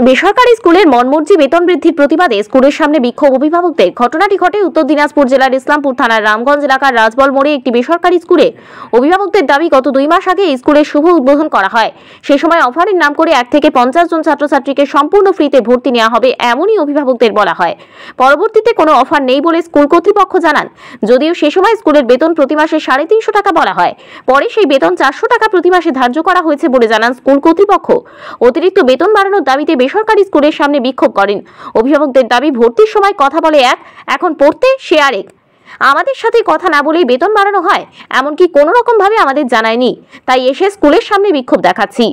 বেসরকারি স্কুলের মনমর্জি বেতন বৃদ্ধির প্রতিবাদে স্কুলের সামনে বিক্ষোভ অভিভাবকদের। ঘটনাটি ঘটে উত্তর দিনাজপুর জেলার ইসলামপুর থানার রামগঞ্জ এলাকার রাজবল মোড়ে একটি বেসরকারি স্কুলে। অভিভাবকদের দাবি, গত 2 মাস আগে স্কুলের শুভ উদ্বোধন করা হয়। সে সময় অফারের নাম করে 1 থেকে 50 জন ছাত্রছাত্রীকে সম্পূর্ণ ফ্রিতে ভর্তি নেওয়া হবে, এমনই অভিভাবকদের বলা হয়। পরবর্তীতে কোনো অফার নেই বলে স্কুল কর্তৃপক্ষ জানান। যদিও সে সময় স্কুলের বেতন প্রতি মাসে 350 টাকা বলা হয়, পরে সেই বেতন 400 টাকা প্রতি মাসে ধার্য করা হয়েছে বলে জানান স্কুল কর্তৃপক্ষ। অতিরিক্ত বেতন বাড়ানোর দাবিতে বেসরকারি স্কুলের সামনে বিক্ষোভ করেন। অভিভাবকদের দাবি, ভর্তির সময় কথা বলে এক, এখন পড়তে সে আরেক। আমাদের সাথে কথা না বলেই বেতন বাড়ানো হয়, এমনকি কোনো রকম ভাবে আমাদের জানায়নি, তাই এসে স্কুলের সামনে বিক্ষোভ দেখাচ্ছি।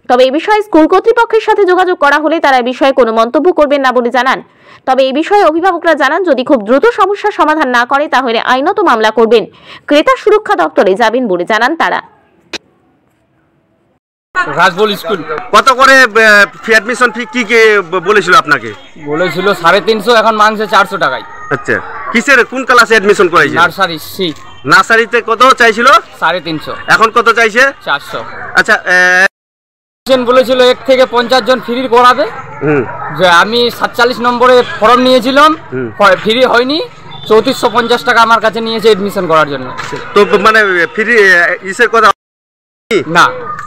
তবে এই বিষয়ে স্কুল কর্তৃপক্ষের সাথে যোগাযোগ করা হলে তারা এই বিষয়ে কোনো মন্তব্য করবেন না বলে জানান। তবে এই বিষয়ে অভিভাবকরা জানান, যদি খুব দ্রুত সমস্যার সমাধান না করে তাহলে আইনত মামলা করবেন, ক্রেতা সুরক্ষা দপ্তরে যাবেন বলে জানান তারা। রাজবল স্কুল কত করে ফি অ্যাডমিশন ফি কি বলেছিল আপনাকে? বলেছিল 350, এখন মানছে 400 টাকায়। আচ্ছা, কিসের কোন ক্লাসে অ্যাডমিশন করাইছে? Nursery C. নার্সারিতে কত চাইছিল? 350। এখন কত চাইছে? 400। আচ্ছা, বলেছিল 1 থেকে 50 জন ফ্রি করাবে। যে আমি 47 নম্বরে ফর্ম নিয়েছিলাম, ফ্রি হয়নি। 3450 টাকা আমার কাছে নিয়েছে অ্যাডমিশন করার জন্য। তো মানে ফ্রি ইসের কথা না।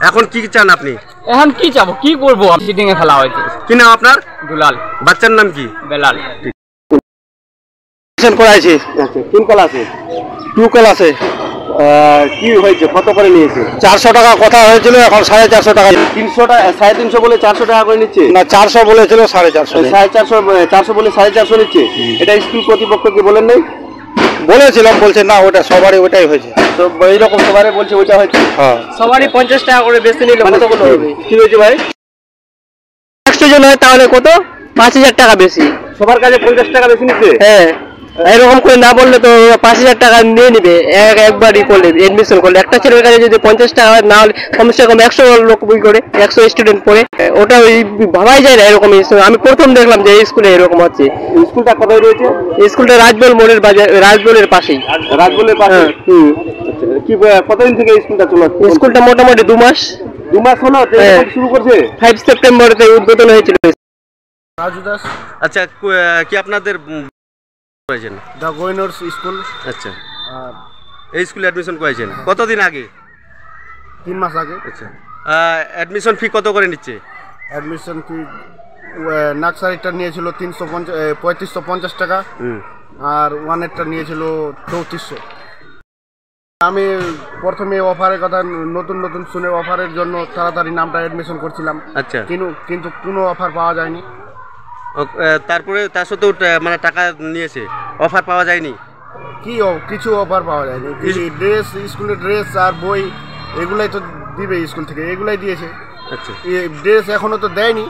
এখন কি চান আপনি? এখন কি চাবো, কি করবো? সিটিং এ ফেলা হয়েছে। কি নাম আপনার? দুলাল। বাচ্চার নাম কি? বেলাল। করাইছি। আচ্ছা, কোন ক্লাসে? 2 ক্লাসে। কি হয়েছে, কত করে নিয়েছে? 400 টাকা কথা হয়েছিল, এখন 450 টাকা। 300 টাকা 350 বলে 400 টাকা করে নিচ্ছে না? 400 বলেছিল, 450। 450 বলে 450 নিচ্ছে। এটা স্কুল কর্তৃপক্ষকে বলেন নাই? বলেছিলাম, বলছে না ওটা সবারই ওটাই হয়েছে। তো এইরকম সবারই বলছে ওইটা হয়েছে। হ্যাঁ, সবারই 50 টাকা করে বেশি নিলে কতগুলো হবে? কি হয়েছে ভাই? 100 জন হয় তাহলে কত? 5000 টাকা বেশি। সবার কাছে 50 টাকা বেশি নিচ্ছে? হ্যাঁ, এরকম করে না বললে তো 5000 টাকা নিয়ে নিবে একবারই করলে, এডমিশন করলে। একটা ছেলের কাছে যদি 50 টাকা হয়, না হলে কমসে কম 100 লোক বই করে, 100 স্টুডেন্ট পড়ে, ওটা ওই ভাবাই যায় না এরকম। আমি প্রথম দেখলাম যে এই স্কুলে এরকম হচ্ছে। স্কুলটা কোথায় রয়েছে? স্কুলটা রাজবল মোড়ের বাজার, রাজবলের পাশেই। রাজবলের পাশে? কি কতদিন থেকে স্কুলটা চলে? স্কুলটা মোটামুটি 2 মাস। 2 মাস হলো শুরু করছে? 5 সেপ্টেম্বরে উদ্বোধন হয়েছিল। রাজু দাস। আচ্ছা, কি আপনাদের দ্য গোয়েনার্স স্কুল? আচ্ছা, এই স্কুলে অ্যাডমিশন করেছেন কতদিন আগে? 3 মাস আগে। আচ্ছা, অ্যাডমিশন ফি কত করে নিচ্ছে? অ্যাডমিশন ফি নার্সারিটা নিয়েছিল 3550 টাকা, আর ওয়ানেরটা নিয়েছিল 3400। আমি প্রথমে অফারের কথা নতুন নতুন শুনে অফারের জন্য তাড়াতাড়ি নামটা অ্যাডমিশন করছিলাম। আচ্ছা, কিন্তু কোনো অফার পাওয়া যায়নি। তারপরে তার সত্ত্বেও মানে টাকা নিয়েছে, অফার পাওয়া যায়নি? কিছু অফার পাওয়া যায়নি। ড্রেস, স্কুলের ড্রেস আর বই এগুলাই তো দিবে স্কুল থেকে, এগুলাই দিয়েছে। আচ্ছা, ড্রেস এখনো তো দেয়নি।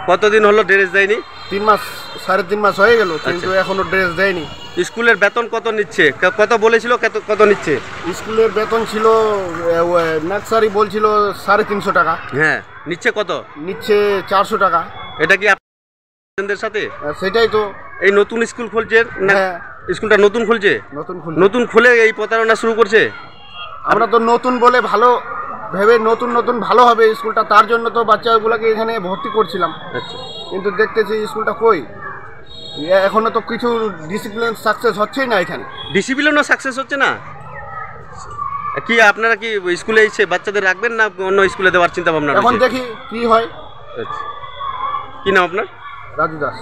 কতদিন হলো ড্রেস দেয়নি? 3 মাস, 3.5 মাস হয়ে গেল, কিন্তু এখনো ড্রেস দেয়নি। স্কুলের বেতন কত নিচ্ছে? কত বলেছিল, কত নিচ্ছে? স্কুলের বেতন ছিল, নার্সারি বলছিল 350 টাকা। হ্যাঁ, নিচ্ছে কত? নিচ্ছে 400 টাকা। এটা কি আপনাদের সাথে? সেটাই তো। এই নতুন স্কুল খুলছে না? স্কুলটা নতুন খুলছে? নতুন খুলে এই প্রতারণা শুরু করছে। আমরা তো নতুন বলে ভালো ভেবে নতুন ভালো হবে স্কুলটা, তার জন্য তো বাচ্চাগুলোকে এখানে ভর্তি করছিলাম। আচ্ছা, কিন্তু দেখতেছি স্কুলটা কই, এখনো তো কিছু ডিসিপ্লিন সাকসেস হচ্ছেই না এখানে। ডিসিপ্লিনও সাকসেস হচ্ছে না? কি আপনারা কি স্কুলে এসে বাচ্চাদের রাখবেন না অন্য স্কুলে দেওয়ার চিন্তা ভাবনা? এখন দেখি কি হয়। আচ্ছা, কি নাম আপনার? রাজু দাস।